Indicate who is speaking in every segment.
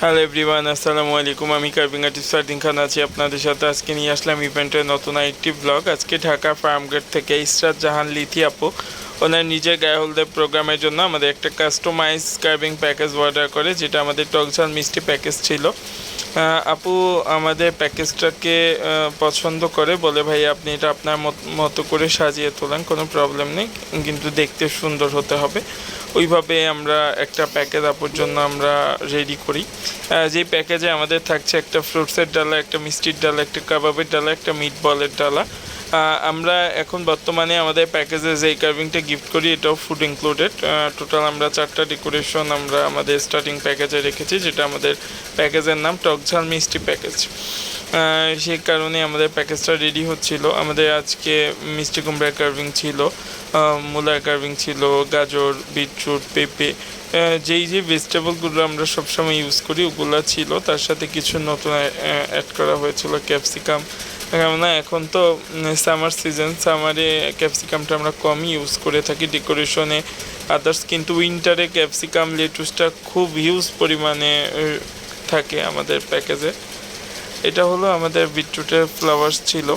Speaker 1: Hello everyone, আসসালামু আলাইকুম। আমি কার্ভিং আর্টিস্ট সার্দিন খান আছি আপনাদের সাথে। আজকে নিয়ে আসলাম ইভেন্টের নতুন আরেকটি ব্লগ। আজকে ঢাকা ফার্মগেট থেকে ইসরাত জাহান লিথি আপু ওনার নিজের গায়ে হলদে প্রোগ্রামের জন্য আমাদের একটা কাস্টমাইজ কার্ভিং প্যাকেজ অর্ডার করে, যেটা আমাদের টকঝাল মিষ্টি প্যাকেজ ছিল। আপু আমাদের প্যাকেজটাকে পছন্দ করে, বলে ভাই আপনি এটা আপনার মতো করে সাজিয়ে তোলেন, কোনো প্রবলেম নেই, কিন্তু দেখতে সুন্দর হতে হবে। ওইভাবে আমরা একটা প্যাকেজ আপুর জন্য আমরা রেডি করি। যেই প্যাকেজে আমাদের থাকছে একটা ফ্রুটসের ডালা, একটা মিষ্টির ডালা, একটা কাবাবের ডালা, একটা মিট বলের ডালা। আমরা এখন বর্তমানে আমাদের প্যাকেজে যেই কার্ভিংটা গিফট করি এটাও ফুড ইনক্লুডেড। টোটাল আমরা 4টা ডেকোরেশন আমরা আমাদের স্টার্টিং প্যাকেজে রেখেছি, যেটা আমাদের প্যাকেজের নাম টকঝাল মিষ্টি প্যাকেজ। সেই কারণে আমাদের প্যাকেজটা রেডি হচ্ছিল। আমাদের আজকে মিষ্টি কুমড়ার কার্ভিং ছিল, মূলার কার্ভিং ছিল, গাজর, বিটরুট, পেঁপে, যেই ভেজিটেবলগুলো আমরা সবসময় ইউজ করি ওগুলো ছিল। তার সাথে কিছু নতুন অ্যাড করা হয়েছিল, ক্যাপসিকাম। কেননা এখন তো সামার সিজন, সামারে ক্যাপসিকামটা আমরা কমই ইউজ করে থাকি ডেকোরেশনে আদার্স, কিন্তু উইন্টারে ক্যাপসিকাম লেটুসটা খুব হিউজ পরিমাণে থাকে আমাদের প্যাকেজে। এটা হলো আমাদের বিটরুটের ফ্লাওয়ার্স ছিল।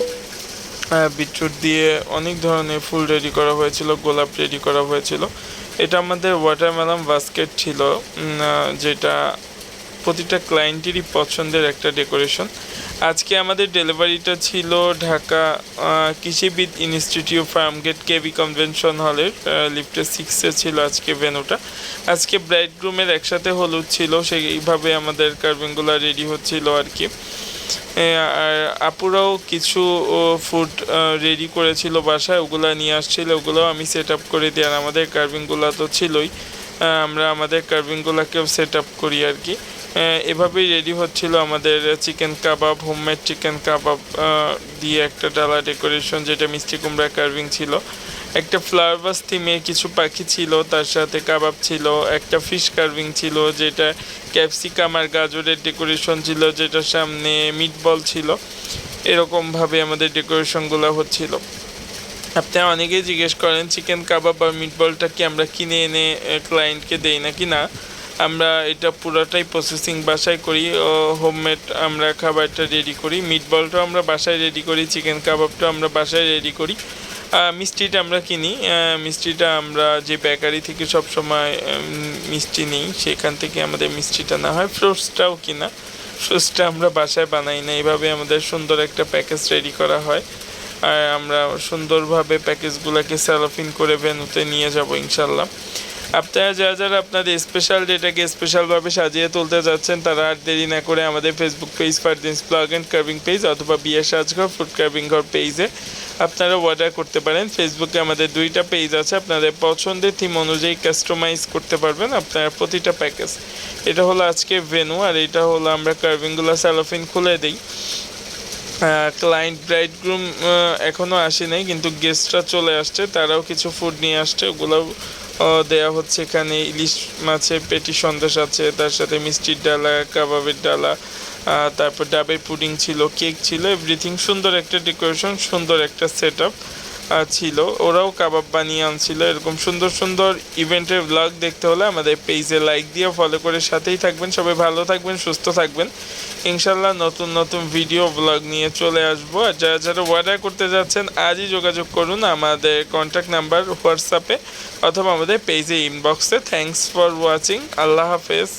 Speaker 1: বিটরুট দিয়ে অনেক ধরনের ফুল রেডি করা হয়েছিল, গোলাপ রেডি করা হয়েছিল। এটা আমাদের ওয়াটারমেলন বাস্কেট ছিল, যেটা প্রতিটা ক্লায়েন্টেরই পছন্দের একটা ডেকোরেশন। আজকে আমাদের ডেলিভারিটা ছিল ঢাকা কৃষিবিদ ইনস্টিটিউট ফার্মগেট কেবি কনভেনশন হলের লিফটে 6-এ ছিল আজকে ভেন্যুটা। আজকে ব্রাইড গ্রুমের একসাথে হলুদ ছিল, সেইভাবে আমাদের কার্ভিংগুলো রেডি হচ্ছিল আর কি। আর আপুরাও কিছু ফুড রেডি করেছিল বাসায়, ওগুলো নিয়ে আসছিল, ওগুলো আমি সেট আপ করে দিই। আর আমাদের কার্ভিংগুলো তো ছিলই, আমরা আমাদের কার্ভিংগুলোকেও সেট আপ করি আর কি। এভাবেই রেডি হচ্ছিল আমাদের চিকেন কাবাব, হোমমেড চিকেন কাবাব দিয়ে একটা ডালা ডেকোরেশন, যেটা মিষ্টি কুমড়া কার্ভিং ছিল। একটা ফ্লাওয়ার বাস থিমে কিছু পাখি ছিল, তার সাথে কাবাব ছিল। একটা ফিশ কার্ভিং ছিল, যেটা ক্যাপসিকাম আর গাজরের ডেকোরেশন ছিল, যেটার সামনে মিটবল ছিল। এরকমভাবে আমাদের ডেকোরেশনগুলো হচ্ছিল। আপনারা অনেকেই জিজ্ঞেস করেন চিকেন কাবাব বা মিটবলটা কি আমরা কিনে এনে ক্লায়েন্টকে দেই নাকি না। আমরা এটা পুরোটাই প্রসেসিং বাসায় করি, হোমমেড আমরা খাবারটা রেডি করি। মিটবলটাও আমরা বাসায় রেডি করি, চিকেন কাবাবটাও আমরা বাসায় রেডি করি। মিষ্টিটা আমরা কিনি, মিষ্টিটা আমরা যে বেকারি থেকে সব সময় মিষ্টি নিই সেখান থেকে আমাদের মিষ্টিটা না হয়। ফ্রুটসটাও কিনা, ফ্রুটসটা আমরা বাসায় বানাই না। এইভাবে আমাদের সুন্দর একটা প্যাকেজ রেডি করা হয়, আর আমরা সুন্দরভাবে প্যাকেজগুলোকে সেলোফিন করে ভেন্যুতে নিয়ে যাব ইনশাল্লাহ। আপনারা যারা আপনাদের স্পেশাল ডেটাকে স্পেশালভাবে সাজিয়ে তুলতে যাচ্ছেন, তারা আর দেরি না করে আমাদের Facebook page Fardin's blog and carving page অথবা বিয়ে সাজঘর ফুড কার্ভিং ঘর পেজে আপনারা অর্ডার করতে পারেন। ফেসবুকে আমাদের 2টা পেজ আছে, আপনাদের পছন্দের থিম অনুযায়ী কাস্টমাইজ করতে পারবেন আপনারা প্রতিটা প্যাকেজ। এটা হলো আজকে ভেন্যু, আর এটা হলো আমরা কার্ভিংগুলো সেলোফিন খুলে দিই। ক্লায়েন্ট ব্রাইড গ্রুম এখনও আসে নাই, কিন্তু গেস্টরা চলে আসছে, তারাও কিছু ফুড নিয়ে আসছে, ওগুলোও দেওয়া হচ্ছে। এখানে ইলিশ মাছের পেটি সন্দেশ আছে, তার সাথে মিষ্টির ডালা, কাবাবের ডালা, তারপর ডাবের পুডিং ছিল, কেক ছিল, এভরিথিং। সুন্দর একটা ডেকোরেশন, সুন্দর একটা সেট আপ ছিল। ওরাও কাবাব বানিয়ে আনছিল। এরকম সুন্দর সুন্দর ইভেন্টের ব্লগ দেখতে হলে আমাদের পেজে লাইক দিয়ে ফলো করে সাথেই থাকবেন। সবাই ভালো থাকবেন, সুস্থ থাকবেন। ইনশাল্লাহ নতুন নতুন ভিডিও ব্লগ নিয়ে চলে আসবো। আর যারা অর্ডার করতে যাচ্ছেন আজই যোগাযোগ করুন আমাদের কন্ট্যাক্ট নাম্বার হোয়াটসঅ্যাপে অথবা আমাদের পেজে ইনবক্সে। Thanks for watching. আল্লাহ হাফেজ।